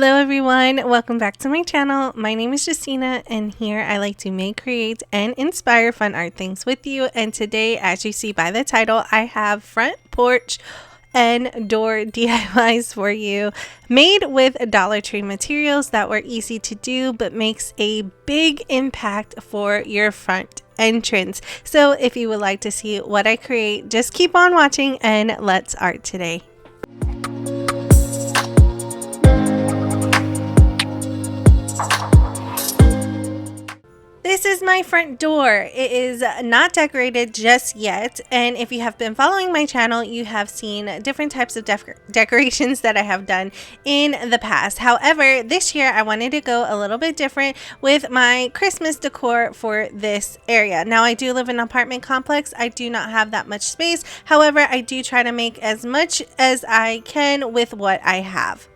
Hello everyone, welcome back to my channel. My name is Justina and here I like to make, create, and inspire fun art things with you. And today, as you see by the title, I have front porch and door DIYs for you, made with Dollar Tree materials that were easy to do but makes a big impact for your front entrance. So if you would like to see what I create, just keep on watching and let's art today. This is my front door. It is not decorated just yet, and if you have been following my channel, you have seen different types of decorations that I have done in the past. However, this year I wanted to go a little bit different with my Christmas decor for this area. Now, I do live in an apartment complex. I do not have that much space. However, I do try to make as much as I can with what I have.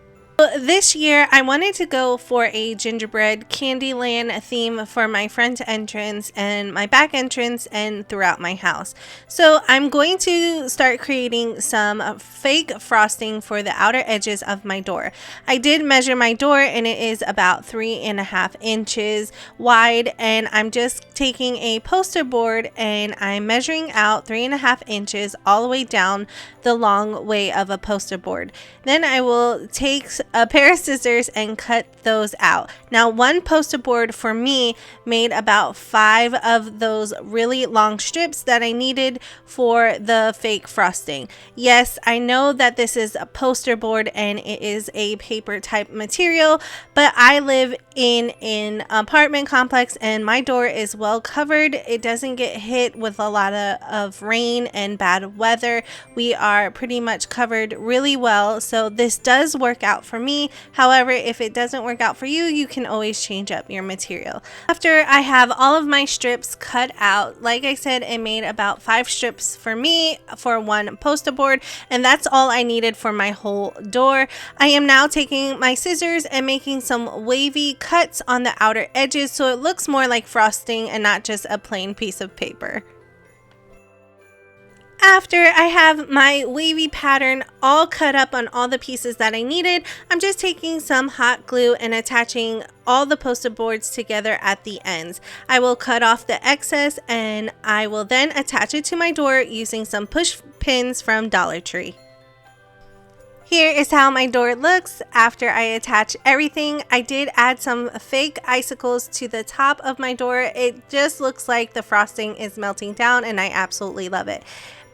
This year I wanted to go for a gingerbread Candyland theme for my front entrance and my back entrance and throughout my house. So I'm going to start creating some fake frosting for the outer edges of my door. I did measure my door and it is about 3.5 inches wide, and I'm just taking a poster board and I'm measuring out 3.5 inches all the way down the long way of a poster board. Then I will take a pair of scissors and cut those out. Now, one poster board for me made about 5 of those really long strips that I needed for the fake frosting. Yes, I know that this is a poster board and it is a paper type material, but I live in an apartment complex and my door is well covered. It doesn't get hit with a lot of rain and bad weather. We are pretty much covered really well, so this does work out for me. However, if it doesn't work out for you, you can always change up your material. After I have all of my strips cut out, like I said, it made about 5 strips for me for one poster board, and that's all I needed for my whole door. I am now taking my scissors and making some wavy cuts on the outer edges so it looks more like frosting and not just a plain piece of paper. After I have my wavy pattern all cut up on all the pieces that I needed, I'm just taking some hot glue and attaching all the poster boards together at the ends. I will cut off the excess and I will then attach it to my door using some push pins from Dollar Tree. Here is how my door looks after I attach everything. I did add some fake icicles to the top of my door. It just looks like the frosting is melting down and I absolutely love it.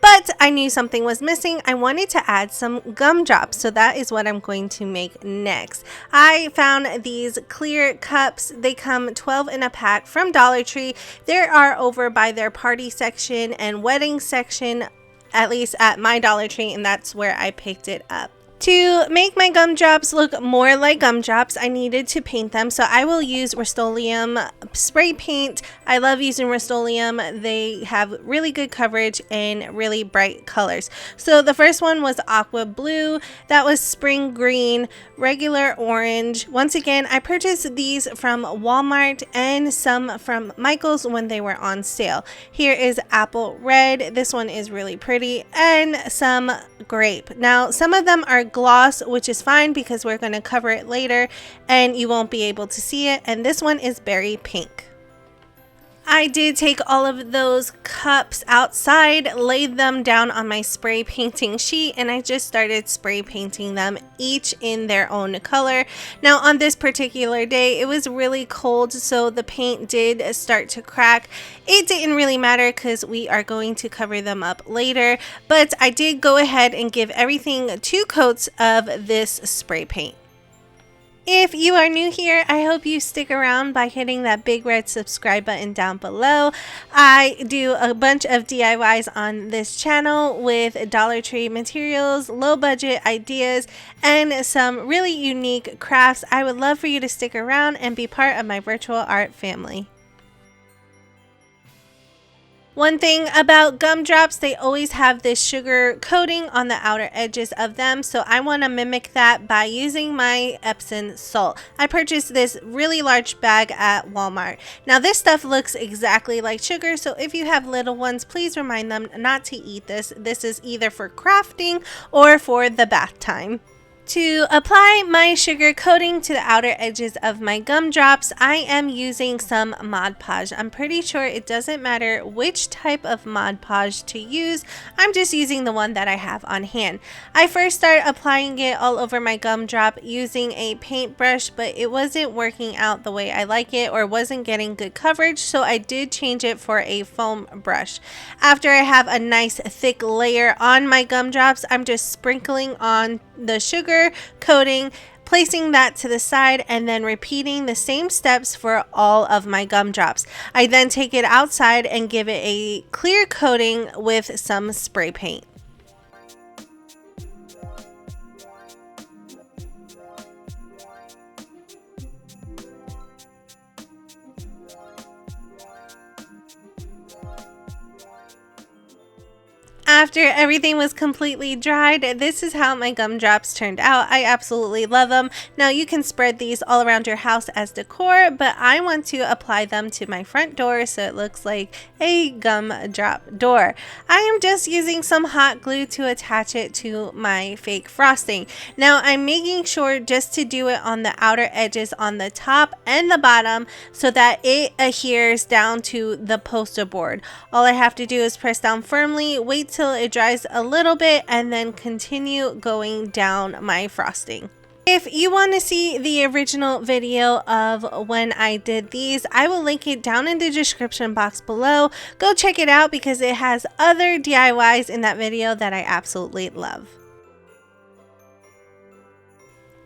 But I knew something was missing. I wanted to add some gumdrops, so that is what I'm going to make next. I found these clear cups. They come 12 in a pack from Dollar Tree. They are over by their party section and wedding section, at least at my Dollar Tree, and that's where I picked it up. To make my gumdrops look more like gumdrops, I needed to paint them, so I will use Rust-Oleum spray paint. I love using Rust-Oleum. They have really good coverage and really bright colors. So the first one was aqua blue, that was spring green, regular orange. Once again, I purchased these from Walmart and some from Michael's when they were on sale. Here is apple red. This one is really pretty, and some grape. Now, some of them are gloss, which is fine because we're going to cover it later and you won't be able to see it. And this one is berry pink. I did take all of those cups outside, laid them down on my spray painting sheet, and I just started spray painting them each in their own color. Now, on this particular day, it was really cold, so the paint did start to crack. It didn't really matter because we are going to cover them up later, but I did go ahead and give everything 2 coats of this spray paint. If you are new here, I hope you stick around by hitting that big red subscribe button down below. I do a bunch of DIYs on this channel with Dollar Tree materials, low budget ideas, and some really unique crafts. I would love for you to stick around and be part of my virtual art family. One thing about gumdrops, they always have this sugar coating on the outer edges of them, so I want to mimic that by using my Epsom salt. I purchased this really large bag at Walmart. Now, this stuff looks exactly like sugar, so if you have little ones, please remind them not to eat this. This is either for crafting or for the bath time. To apply my sugar coating to the outer edges of my gumdrops, I am using some Mod Podge. I'm pretty sure it doesn't matter which type of Mod Podge to use. I'm just using the one that I have on hand. I first started applying it all over my gumdrop using a paintbrush, but it wasn't working out the way I like it or wasn't getting good coverage, so I did change it for a foam brush. After I have a nice thick layer on my gumdrops, I'm just sprinkling on the sugar coating, placing that to the side, and then repeating the same steps for all of my gumdrops. I then take it outside and give it a clear coating with some spray paint. After everything was completely dried, this is how my gumdrops turned out. I absolutely love them. Now you can spread these all around your house as decor, but I want to apply them to my front door so it looks like a gumdrop door. I am just using some hot glue to attach it to my fake frosting. Now I'm making sure just to do it on the outer edges on the top and the bottom so that it adheres down to the poster board. All I have to do is press down firmly, wait till it dries a little bit, and then continue going down my frosting. If you want to see the original video of when I did these, I will link it down in the description box below. Go check it out because it has other DIYs in that video that I absolutely love.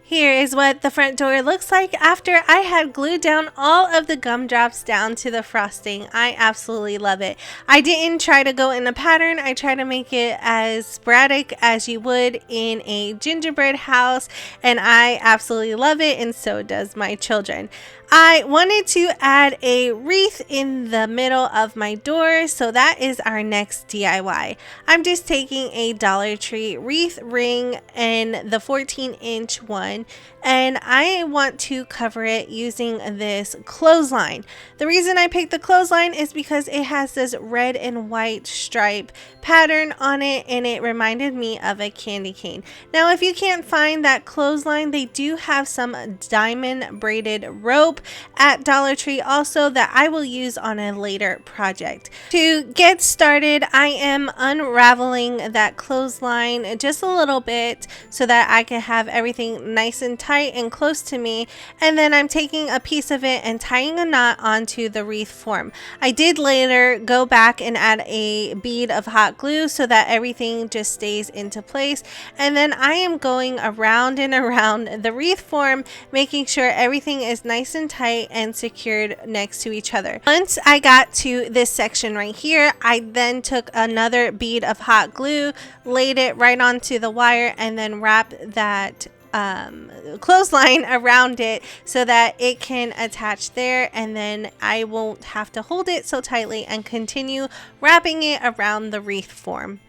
Here is what the front door looks like after I had glued down all of the gumdrops down to the frosting. I absolutely love it. I didn't try to go in a pattern. I try to make it as sporadic as you would in a gingerbread house, and I absolutely love it, and so does my children. I wanted to add a wreath in the middle of my door, so that is our next DIY. I'm just taking a Dollar Tree wreath ring and the 14-inch one, and I want to cover it using this clothesline. The reason I picked the clothesline is because it has this red and white stripe pattern on it, and it reminded me of a candy cane. Now, if you can't find that clothesline, they do have some diamond braided rope at Dollar Tree also that I will use on a later project. To get started, I am unraveling that clothesline just a little bit so that I can have everything nice and tight and close to me, and then I'm taking a piece of it and tying a knot onto the wreath form. I did later go back and add a bead of hot glue so that everything just stays into place, and then I am going around and around the wreath form, making sure everything is nice and tight and secured next to each other. Once I got to this section right here, I then took another bead of hot glue, laid it right onto the wire, and then wrapped that clothesline around it so that it can attach there, and then I won't have to hold it so tightly and continue wrapping it around the wreath form.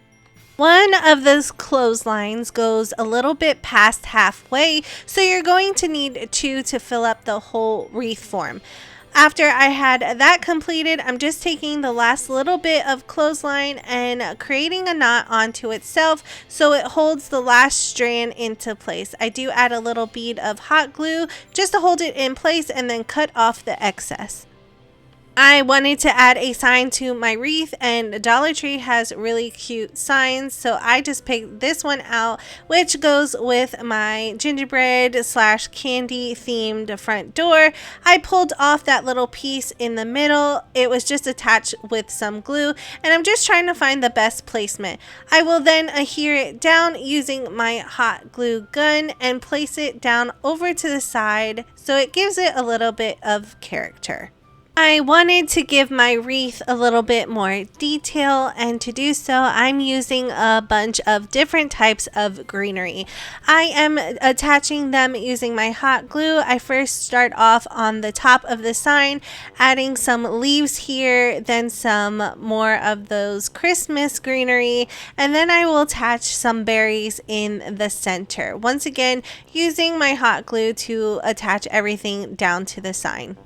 One of those clotheslines goes a little bit past halfway, so you're going to need two to fill up the whole wreath form. After I had that completed, I'm just taking the last little bit of clothesline and creating a knot onto itself so it holds the last strand into place. I do add a little bead of hot glue just to hold it in place and then cut off the excess. I wanted to add a sign to my wreath, and Dollar Tree has really cute signs, so I just picked this one out, which goes with my gingerbread slash candy themed front door. I pulled off that little piece in the middle. It was just attached with some glue, and I'm just trying to find the best placement. I will then adhere it down using my hot glue gun and place it down over to the side so it gives it a little bit of character. I wanted to give my wreath a little bit more detail, and to do so I'm using a bunch of different types of greenery. I am attaching them using my hot glue. I first start off on the top of the sign, adding some leaves here, then some more of those Christmas greenery, and then I will attach some berries in the center. Once again, using my hot glue to attach everything down to the sign.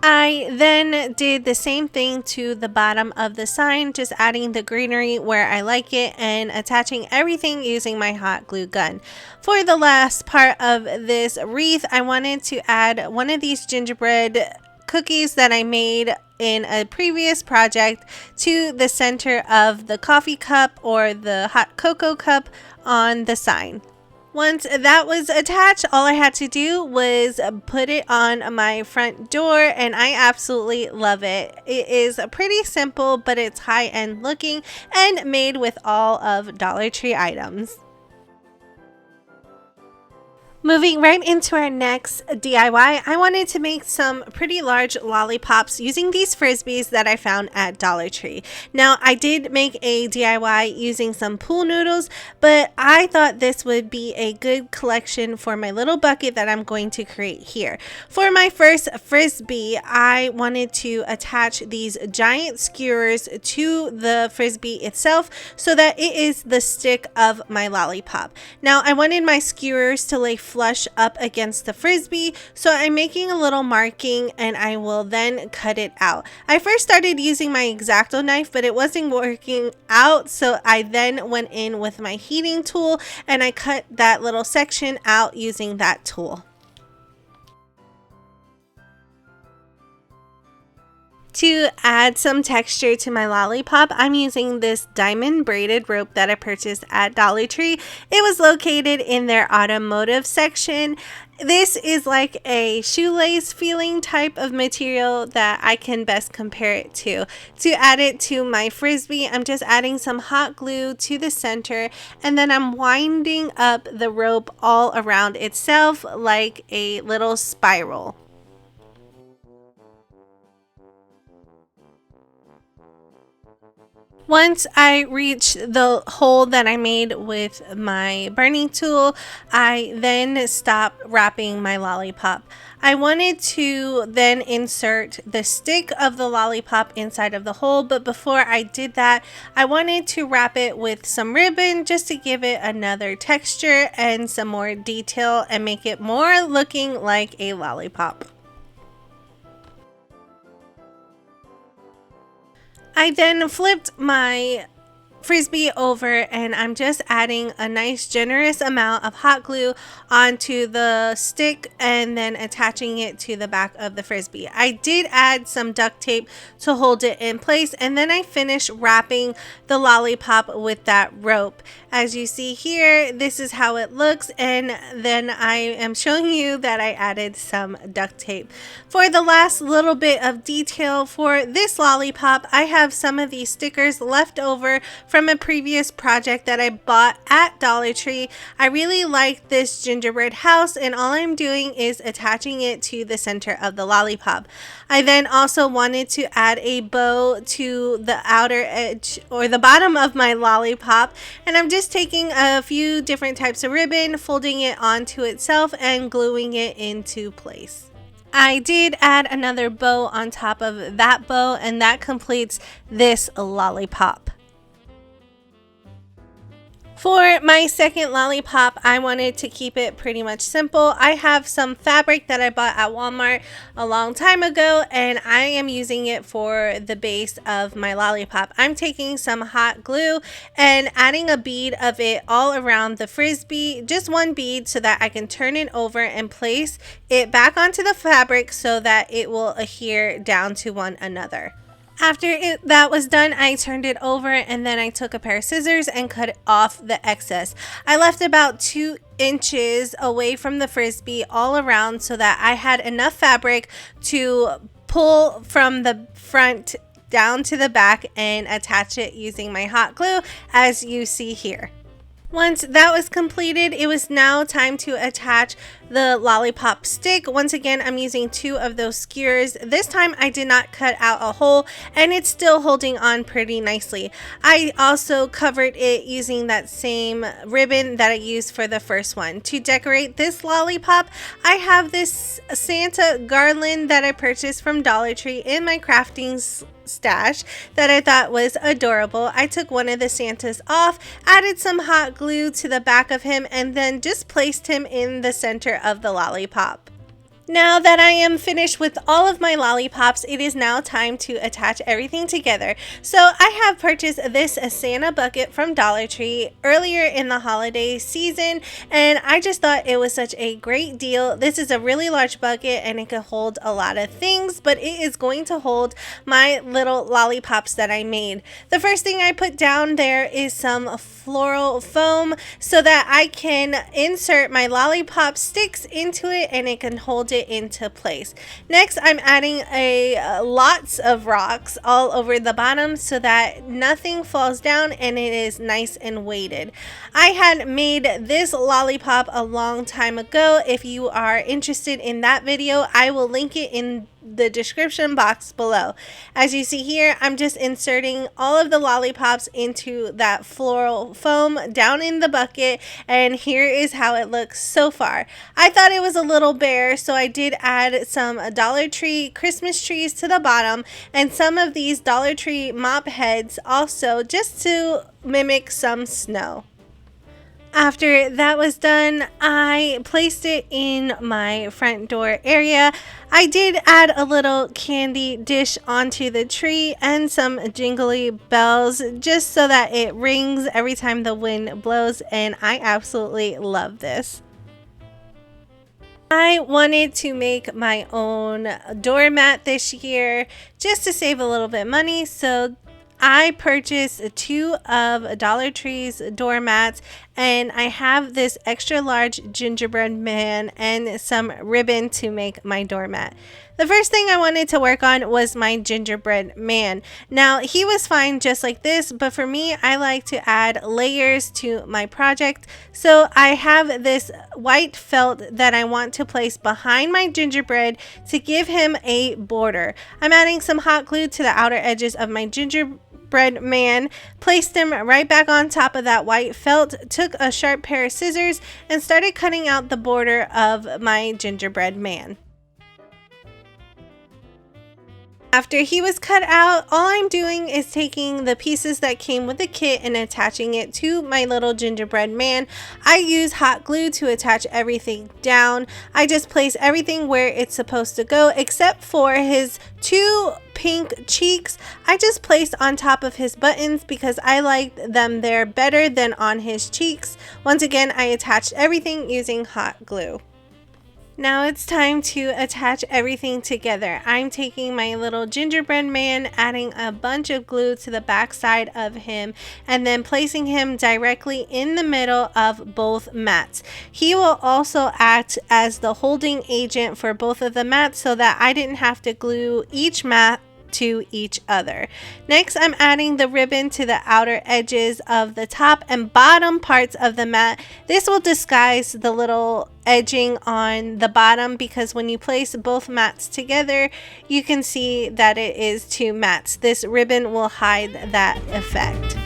I then did the same thing to the bottom of the sign, just adding the greenery where I like it and attaching everything using my hot glue gun. For the last part of this wreath, I wanted to add one of these gingerbread cookies that I made in a previous project to the center of the coffee cup or the hot cocoa cup on the sign. Once that was attached, all I had to do was put it on my front door, and I absolutely love it. It is pretty simple, but it's high-end looking and made with all of Dollar Tree items. Moving right into our next DIY, I wanted to make some pretty large lollipops using these frisbees that I found at Dollar Tree. Now, I did make a DIY using some pool noodles, but I thought this would be a good collection for my little bucket that I'm going to create here. For my first frisbee, I wanted to attach these giant skewers to the frisbee itself so that it is the stick of my lollipop. Now, I wanted my skewers to lay flush up against the frisbee, so I'm making a little marking and I will then cut it out. I first started using my X-Acto knife, but it wasn't working out, so I then went in with my heating tool and I cut that little section out using that tool. To add some texture to my lollipop, I'm using this diamond braided rope that I purchased at Dollar Tree. It was located in their automotive section. This is like a shoelace feeling type of material that I can best compare it to. To add it to my frisbee, I'm just adding some hot glue to the center, and then I'm winding up the rope all around itself like a little spiral. Once I reached the hole that I made with my burning tool, I then stopped wrapping my lollipop. I wanted to then insert the stick of the lollipop inside of the hole, but before I did that, I wanted to wrap it with some ribbon just to give it another texture and some more detail and make it more looking like a lollipop. I then flipped my frisbee over and I'm just adding a nice generous amount of hot glue onto the stick and then attaching it to the back of the frisbee. I did add some duct tape to hold it in place, and then I finished wrapping the lollipop with that rope. As you see here, this is how it looks, and then I am showing you that I added some duct tape. For the last little bit of detail for this lollipop, I have some of these stickers left over from a previous project that I bought at Dollar Tree. I really like this gingerbread house, and all I'm doing is attaching it to the center of the lollipop. I then also wanted to add a bow to the outer edge or the bottom of my lollipop, and I'm just taking a few different types of ribbon, folding it onto itself and gluing it into place. I did add another bow on top of that bow, and that completes this lollipop. For my second lollipop, I wanted to keep it pretty much simple. I have some fabric that I bought at Walmart a long time ago, and I am using it for the base of my lollipop. I'm taking some hot glue and adding a bead of it all around the frisbee, just one bead, so that I can turn it over and place it back onto the fabric so that it will adhere down to one another. After that was done, I turned it over and then I took a pair of scissors and cut off the excess. I left about 2 inches away from the frisbee all around so that I had enough fabric to pull from the front down to the back and attach it using my hot glue, as you see here. Once that was completed, it was now time to attach the lollipop stick. Once again, I'm using 2 of those skewers. This time I did not cut out a hole, and it's still holding on pretty nicely. I also covered it using that same ribbon that I used for the first one. To decorate this lollipop, I have this Santa garland that I purchased from Dollar Tree in my crafting stash that I thought was adorable. I took one of the Santas off, added some hot glue to the back of him, and then just placed him in the center of the lollipop. Now that I am finished with all of my lollipops, it is now time to attach everything together. So I have purchased this Santa bucket from Dollar Tree earlier in the holiday season, and I just thought it was such a great deal. This is a really large bucket and it can hold a lot of things, but it is going to hold my little lollipops that I made. The first thing I put down there is some floral foam so that I can insert my lollipop sticks into it and it can hold it into place. Next, I'm adding lots of rocks all over the bottom so that nothing falls down and it is nice and weighted. I had made this lollipop a long time ago. If you are interested in that video, I will link it in the description box below. As you see here, I'm just inserting all of the lollipops into that floral foam down in the bucket, and here is how it looks so far. I thought it was a little bare, so I did add some Dollar Tree Christmas trees to the bottom and some of these Dollar Tree mop heads also, just to mimic some snow. After that was done, I placed it in my front door area. I did add a little candy dish onto the tree and some jingly bells just so that it rings every time the wind blows, and I absolutely love this. I wanted to make my own doormat this year just to save a little bit of money, so I purchased 2 of Dollar Tree's doormats, and I have this extra large gingerbread man and some ribbon to make my doormat. The first thing I wanted to work on was my gingerbread man. Now, he was fine just like this, but for me, I like to add layers to my project. So I have this white felt that I want to place behind my gingerbread to give him a border. I'm adding some hot glue to the outer edges of my gingerbread man, placed him right back on top of that white felt, took a sharp pair of scissors and started cutting out the border of my gingerbread man. After he was cut out, all I'm doing is taking the pieces that came with the kit and attaching it to my little gingerbread man. I use hot glue to attach everything down. I just place everything where it's supposed to go, except for his 2 pink cheeks. I just placed on top of his buttons because I liked them there better than on his cheeks. Once again, I attached everything using hot glue. Now it's time to attach everything together. I'm taking my little gingerbread man, adding a bunch of glue to the back side of him, and then placing him directly in the middle of both mats. He will also act as the holding agent for both of the mats so that I didn't have to glue each mat to each other. Next, I'm adding the ribbon to the outer edges of the top and bottom parts of the mat. This will disguise the little edging on the bottom, because when you place both mats together, you can see that it is 2 mats. This ribbon will hide that effect.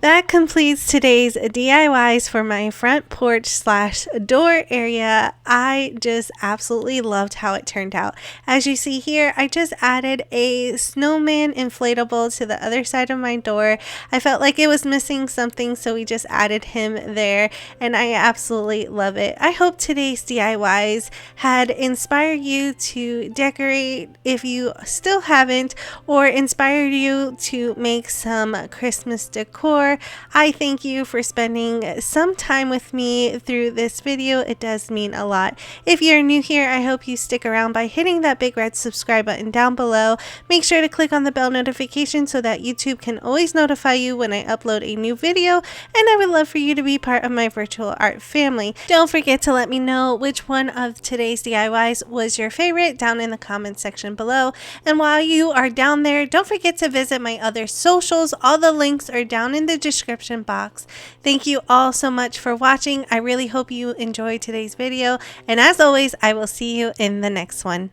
That completes today's DIYs for my front porch / door area. I just absolutely loved how it turned out. As you see here, I just added a snowman inflatable to the other side of my door. I felt like it was missing something, so we just added him there, and I absolutely love it. I hope today's DIYs had inspired you to decorate if you still haven't, or inspired you to make some Christmas decor. I thank you for spending some time with me through this video. It does mean a lot. If you're new here, I hope you stick around by hitting that big red subscribe button down below. Make sure to click on the bell notification so that YouTube can always notify you when I upload a new video, and I would love for you to be part of my virtual art family. Don't forget to let me know which one of today's DIYs was your favorite down in the comment section below. And while you are down there, don't forget to visit my other socials. All the links are down in the description box. Thank you all so much for watching. I really hope you enjoyed today's video, and as always, I will see you in the next one.